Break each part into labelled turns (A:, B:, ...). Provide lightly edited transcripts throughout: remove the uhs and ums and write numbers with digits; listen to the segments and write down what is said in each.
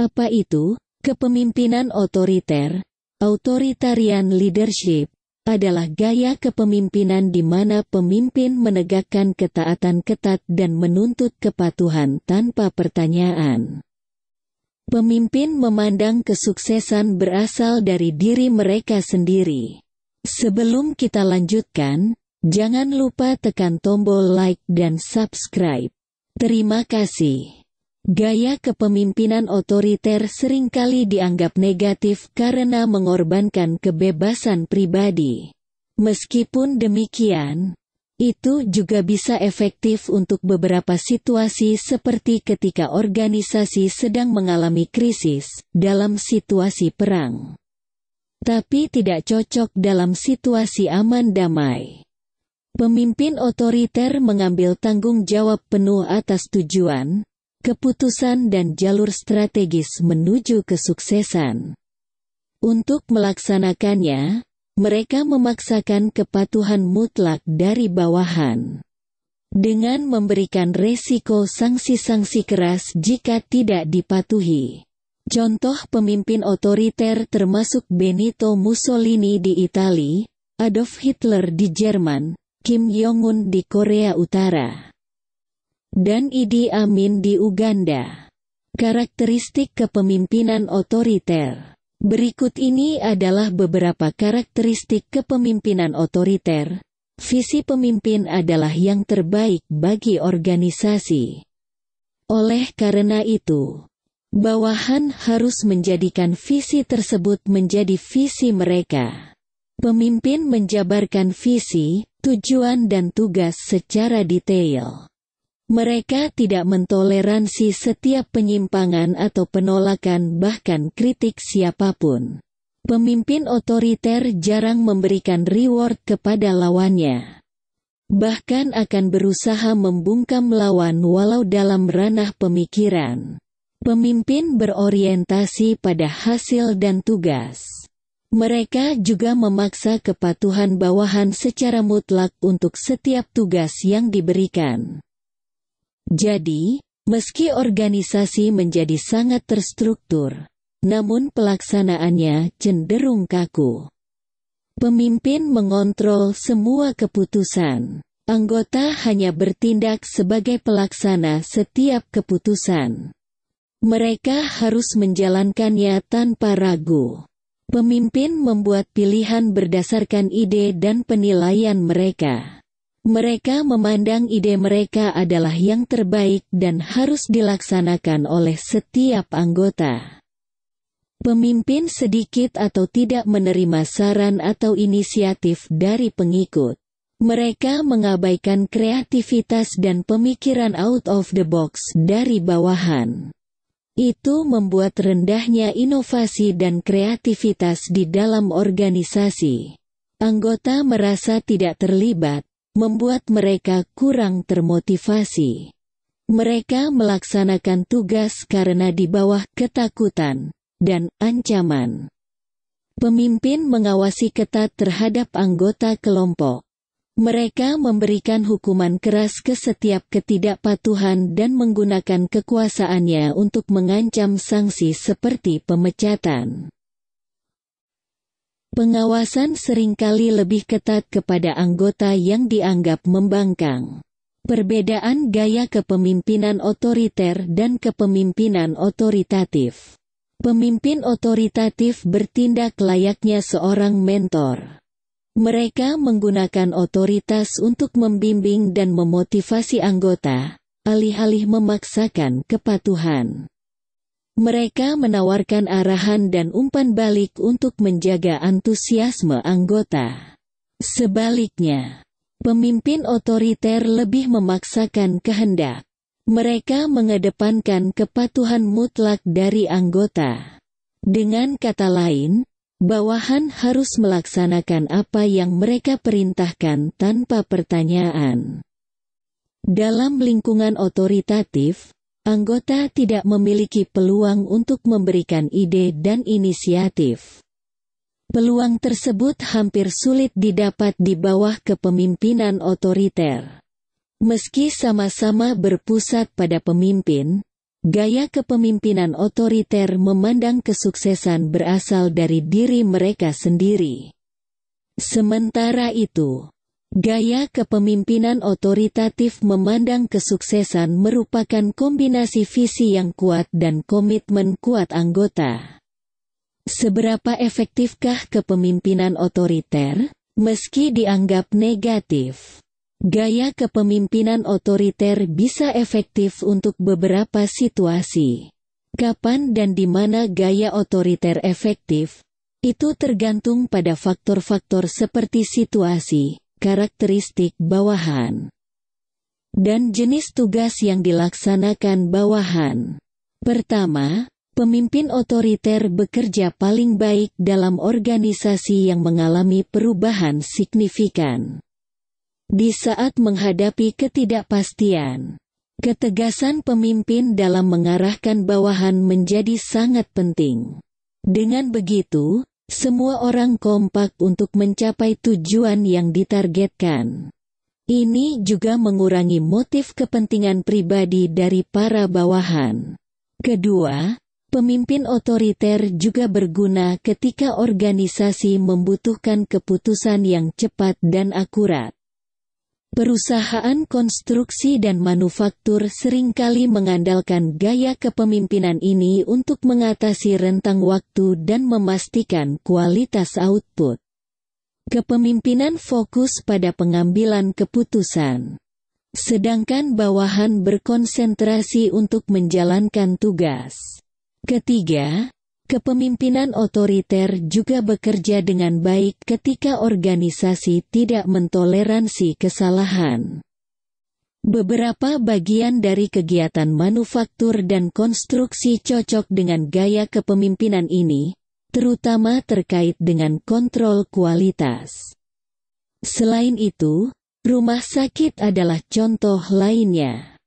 A: Apa itu kepemimpinan otoriter? Authoritarian leadership adalah gaya kepemimpinan di mana pemimpin menegakkan ketaatan ketat dan menuntut kepatuhan tanpa pertanyaan. Pemimpin memandang kesuksesan berasal dari diri mereka sendiri. Sebelum kita lanjutkan, jangan lupa tekan tombol like dan subscribe. Terima kasih. Gaya kepemimpinan otoriter seringkali dianggap negatif karena mengorbankan kebebasan pribadi. Meskipun demikian, itu juga bisa efektif untuk beberapa situasi seperti ketika organisasi sedang mengalami krisis, dalam situasi perang. Tapi tidak cocok dalam situasi aman damai. Pemimpin otoriter mengambil tanggung jawab penuh atas tujuan, keputusan dan jalur strategis menuju kesuksesan. Untuk melaksanakannya, mereka memaksakan kepatuhan mutlak dari bawahan. Dengan memberikan resiko sanksi-sanksi keras jika tidak dipatuhi. Contoh pemimpin otoriter termasuk Benito Mussolini di Italia, Adolf Hitler di Jerman, Kim Jong-un di Korea Utara, dan Idi Amin di Uganda. Karakteristik kepemimpinan otoriter. Berikut ini adalah beberapa karakteristik kepemimpinan otoriter. Visi pemimpin adalah yang terbaik bagi organisasi. Oleh karena itu, bawahan harus menjadikan visi tersebut menjadi visi mereka. Pemimpin menjabarkan visi, tujuan dan tugas secara detail. Mereka tidak mentoleransi setiap penyimpangan atau penolakan bahkan kritik siapapun. Pemimpin otoriter jarang memberikan reward kepada lawannya. Bahkan akan berusaha membungkam lawan walau dalam ranah pemikiran. Pemimpin berorientasi pada hasil dan tugas. Mereka juga memaksa kepatuhan bawahan secara mutlak untuk setiap tugas yang diberikan. Jadi, meski organisasi menjadi sangat terstruktur, namun pelaksanaannya cenderung kaku. Pemimpin mengontrol semua keputusan. Anggota hanya bertindak sebagai pelaksana setiap keputusan. Mereka harus menjalankannya tanpa ragu. Pemimpin membuat pilihan berdasarkan ide dan penilaian mereka. Mereka memandang ide mereka adalah yang terbaik dan harus dilaksanakan oleh setiap anggota. Pemimpin sedikit atau tidak menerima saran atau inisiatif dari pengikut. Mereka mengabaikan kreativitas dan pemikiran out of the box dari bawahan. Itu membuat rendahnya inovasi dan kreativitas di dalam organisasi. Anggota merasa tidak terlibat, membuat mereka kurang termotivasi. Mereka melaksanakan tugas karena di bawah ketakutan dan ancaman. Pemimpin mengawasi ketat terhadap anggota kelompok. Mereka memberikan hukuman keras ke setiap ketidakpatuhan dan menggunakan kekuasaannya untuk mengancam sanksi seperti pemecatan. Pengawasan seringkali lebih ketat kepada anggota yang dianggap membangkang. Perbedaan gaya kepemimpinan otoriter dan kepemimpinan otoritatif. Pemimpin otoritatif bertindak layaknya seorang mentor. Mereka menggunakan otoritas untuk membimbing dan memotivasi anggota, alih-alih memaksakan kepatuhan. Mereka menawarkan arahan dan umpan balik untuk menjaga antusiasme anggota. Sebaliknya, pemimpin otoriter lebih memaksakan kehendak. Mereka mengedepankan kepatuhan mutlak dari anggota. Dengan kata lain, bawahan harus melaksanakan apa yang mereka perintahkan tanpa pertanyaan. Dalam lingkungan otoritatif, anggota tidak memiliki peluang untuk memberikan ide dan inisiatif. Peluang tersebut hampir sulit didapat di bawah kepemimpinan otoriter. Meski sama-sama berpusat pada pemimpin, Gaya kepemimpinan otoriter memandang kesuksesan berasal dari diri mereka sendiri. Sementara itu, gaya kepemimpinan otoritatif memandang kesuksesan merupakan kombinasi visi yang kuat dan komitmen kuat anggota. Seberapa efektifkah kepemimpinan otoriter? Meski dianggap negatif, gaya kepemimpinan otoriter bisa efektif untuk beberapa situasi. Kapan dan di mana gaya otoriter efektif? Itu tergantung pada faktor-faktor seperti situasi, karakteristik bawahan, dan jenis tugas yang dilaksanakan bawahan. Pertama, pemimpin otoriter bekerja paling baik dalam organisasi yang mengalami perubahan signifikan. Di saat menghadapi ketidakpastian, ketegasan pemimpin dalam mengarahkan bawahan menjadi sangat penting. Dengan begitu, semua orang kompak untuk mencapai tujuan yang ditargetkan. Ini juga mengurangi motif kepentingan pribadi dari para bawahan. Kedua, pemimpin otoriter juga berguna ketika organisasi membutuhkan keputusan yang cepat dan akurat. Perusahaan konstruksi dan manufaktur seringkali mengandalkan gaya kepemimpinan ini untuk mengatasi rentang waktu dan memastikan kualitas output. Kepemimpinan fokus pada pengambilan keputusan, sedangkan bawahan berkonsentrasi untuk menjalankan tugas. Ketiga, kepemimpinan otoriter juga bekerja dengan baik ketika organisasi tidak mentoleransi kesalahan. Beberapa bagian dari kegiatan manufaktur dan konstruksi cocok dengan gaya kepemimpinan ini, terutama terkait dengan kontrol kualitas. Selain itu, rumah sakit adalah contoh lainnya,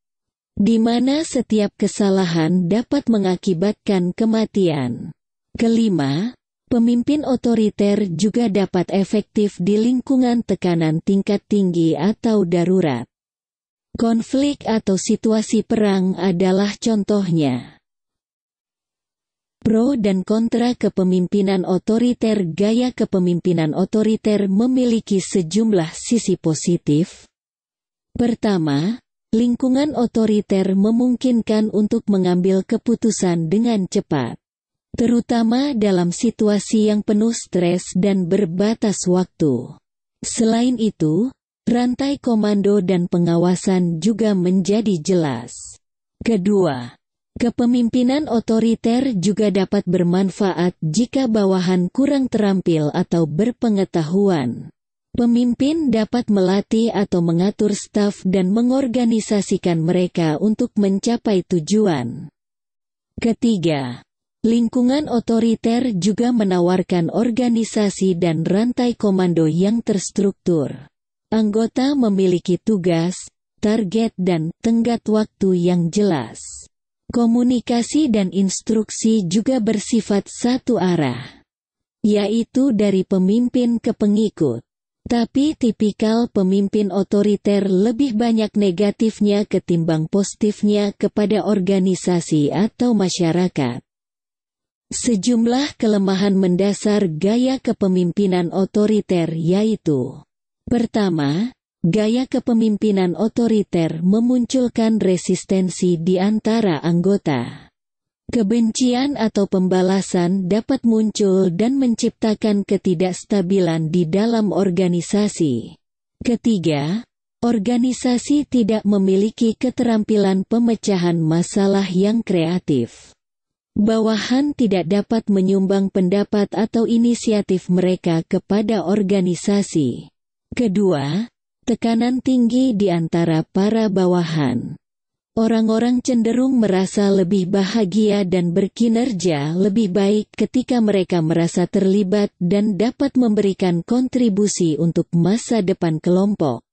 A: di mana setiap kesalahan dapat mengakibatkan kematian. Kelima, pemimpin otoriter juga dapat efektif di lingkungan tekanan tingkat tinggi atau darurat. Konflik atau situasi perang adalah contohnya. Pro dan kontra kepemimpinan otoriter. Gaya kepemimpinan otoriter memiliki sejumlah sisi positif. Pertama, lingkungan otoriter memungkinkan untuk mengambil keputusan dengan cepat, terutama dalam situasi yang penuh stres dan berbatas waktu. Selain itu, rantai komando dan pengawasan juga menjadi jelas. Kedua, kepemimpinan otoriter juga dapat bermanfaat jika bawahan kurang terampil atau berpengetahuan. Pemimpin dapat melatih atau mengatur staf dan mengorganisasikan mereka untuk mencapai tujuan. Ketiga, lingkungan otoriter juga menawarkan organisasi dan rantai komando yang terstruktur. Anggota memiliki tugas, target dan tenggat waktu yang jelas. Komunikasi dan instruksi juga bersifat satu arah, yaitu dari pemimpin ke pengikut. Tapi tipikal pemimpin otoriter lebih banyak negatifnya ketimbang positifnya kepada organisasi atau masyarakat. Sejumlah kelemahan mendasar gaya kepemimpinan otoriter yaitu: pertama, gaya kepemimpinan otoriter memunculkan resistensi di antara anggota. Kebencian atau pembalasan dapat muncul dan menciptakan ketidakstabilan di dalam organisasi. Ketiga, organisasi tidak memiliki keterampilan pemecahan masalah yang kreatif. Bawahan tidak dapat menyumbang pendapat atau inisiatif mereka kepada organisasi. Kedua, tekanan tinggi di antara para bawahan. Orang-orang cenderung merasa lebih bahagia dan berkinerja lebih baik ketika mereka merasa terlibat dan dapat memberikan kontribusi untuk masa depan kelompok.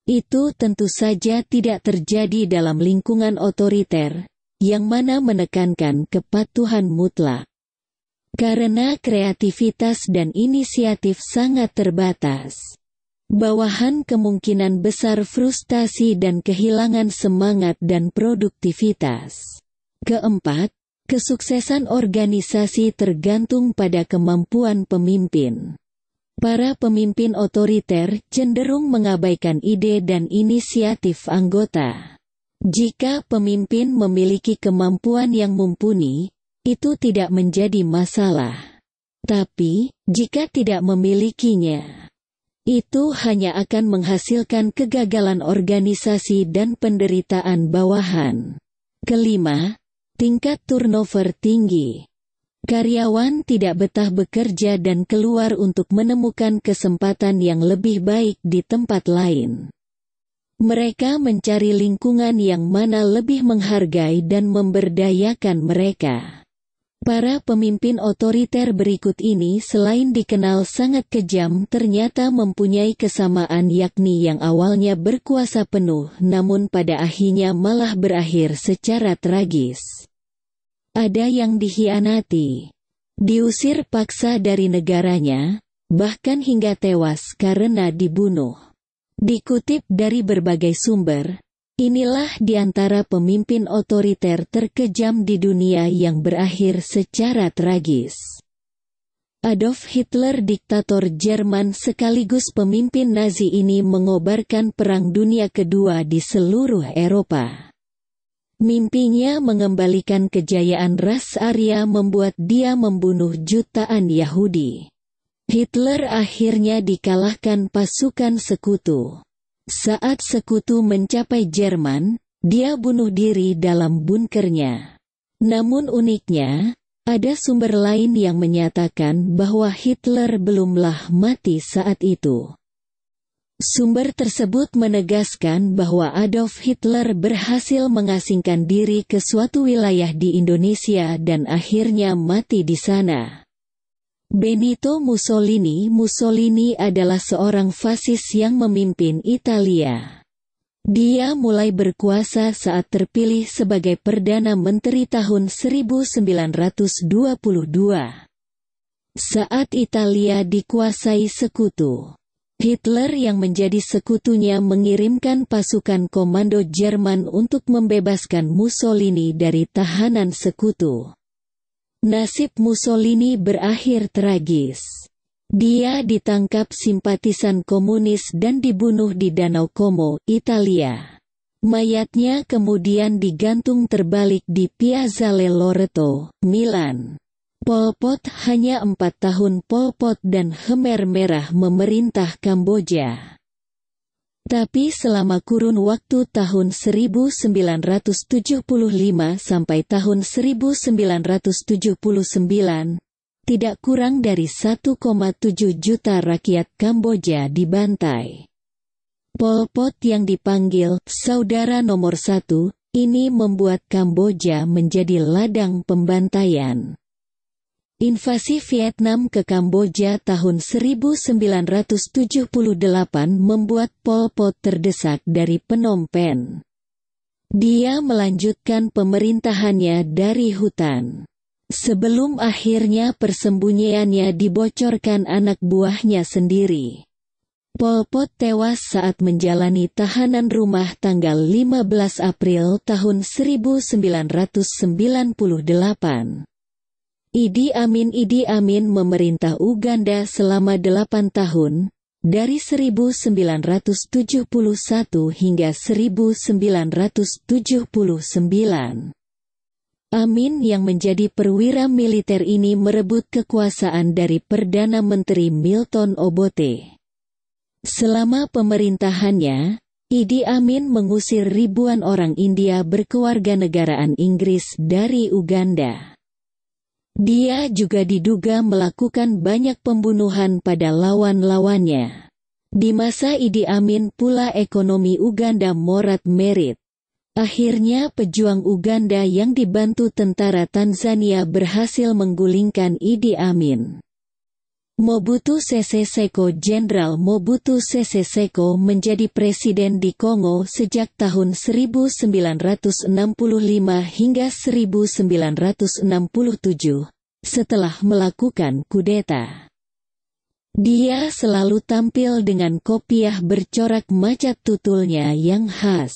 A: Itu tentu saja tidak terjadi dalam lingkungan otoriter, yang mana menekankan kepatuhan mutlak. Karena kreativitas dan inisiatif sangat terbatas, bawahan kemungkinan besar frustasi dan kehilangan semangat dan produktivitas. Keempat, kesuksesan organisasi tergantung pada kemampuan pemimpin. Para pemimpin otoriter cenderung mengabaikan ide dan inisiatif anggota. Jika pemimpin memiliki kemampuan yang mumpuni, itu tidak menjadi masalah. Tapi, jika tidak memilikinya, itu hanya akan menghasilkan kegagalan organisasi dan penderitaan bawahan. Kelima, tingkat turnover tinggi. Karyawan tidak betah bekerja dan keluar untuk menemukan kesempatan yang lebih baik di tempat lain. Mereka mencari lingkungan yang mana lebih menghargai dan memberdayakan mereka. Para pemimpin otoriter berikut ini selain dikenal sangat kejam ternyata mempunyai kesamaan, yakni yang awalnya berkuasa penuh namun pada akhirnya malah berakhir secara tragis. Ada yang dikhianati, diusir paksa dari negaranya, bahkan hingga tewas karena dibunuh. Dikutip dari berbagai sumber, inilah di antara pemimpin otoriter terkejam di dunia yang berakhir secara tragis. Adolf Hitler, diktator Jerman sekaligus pemimpin Nazi ini, mengobarkan Perang Dunia Kedua di seluruh Eropa. Mimpinya mengembalikan kejayaan ras Arya membuat dia membunuh jutaan Yahudi. Hitler akhirnya dikalahkan pasukan sekutu. Saat sekutu mencapai Jerman, dia bunuh diri dalam bunkernya. Namun uniknya, ada sumber lain yang menyatakan bahwa Hitler belumlah mati saat itu. Sumber tersebut menegaskan bahwa Adolf Hitler berhasil mengasingkan diri ke suatu wilayah di Indonesia dan akhirnya mati di sana. Benito Mussolini adalah seorang fasis yang memimpin Italia. Dia mulai berkuasa saat terpilih sebagai Perdana Menteri tahun 1922. Saat Italia dikuasai sekutu, Hitler yang menjadi sekutunya mengirimkan pasukan komando Jerman untuk membebaskan Mussolini dari tahanan sekutu. Nasib Mussolini berakhir tragis. Dia ditangkap simpatisan komunis dan dibunuh di Danau Como, Italia. Mayatnya kemudian digantung terbalik di Piazzale Loreto, Milan. Pol Pot hanya 4 tahun Pol Pot dan Khmer Merah memerintah Kamboja. Tapi selama kurun waktu tahun 1975 sampai tahun 1979, tidak kurang dari 1,7 juta rakyat Kamboja dibantai. Pol Pot yang dipanggil "Saudara Nomor 1", ini membuat Kamboja menjadi ladang pembantaian. Invasi Vietnam ke Kamboja tahun 1978 membuat Pol Pot terdesak dari Phnom Penh. Dia melanjutkan pemerintahannya dari hutan. Sebelum akhirnya persembunyiannya dibocorkan anak buahnya sendiri. Pol Pot tewas saat menjalani tahanan rumah tanggal 15 April tahun 1998. Idi Amin memerintah Uganda selama 8 tahun, dari 1971 hingga 1979. Amin yang menjadi perwira militer ini merebut kekuasaan dari Perdana Menteri Milton Obote. Selama pemerintahannya, Idi Amin mengusir ribuan orang India berkewarganegaraan Inggris dari Uganda. Dia juga diduga melakukan banyak pembunuhan pada lawan-lawannya. Di masa Idi Amin pula ekonomi Uganda morat-merit. Akhirnya pejuang Uganda yang dibantu tentara Tanzania berhasil menggulingkan Idi Amin. Mobutu Sese Seko Jenderal Mobutu Sese Seko menjadi presiden di Kongo sejak tahun 1965 hingga 1967, setelah melakukan kudeta. Dia selalu tampil dengan kopiah bercorak macat tutulnya yang khas.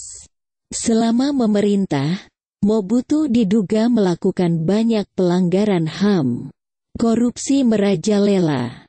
A: Selama memerintah, Mobutu diduga melakukan banyak pelanggaran HAM. Korupsi merajalela.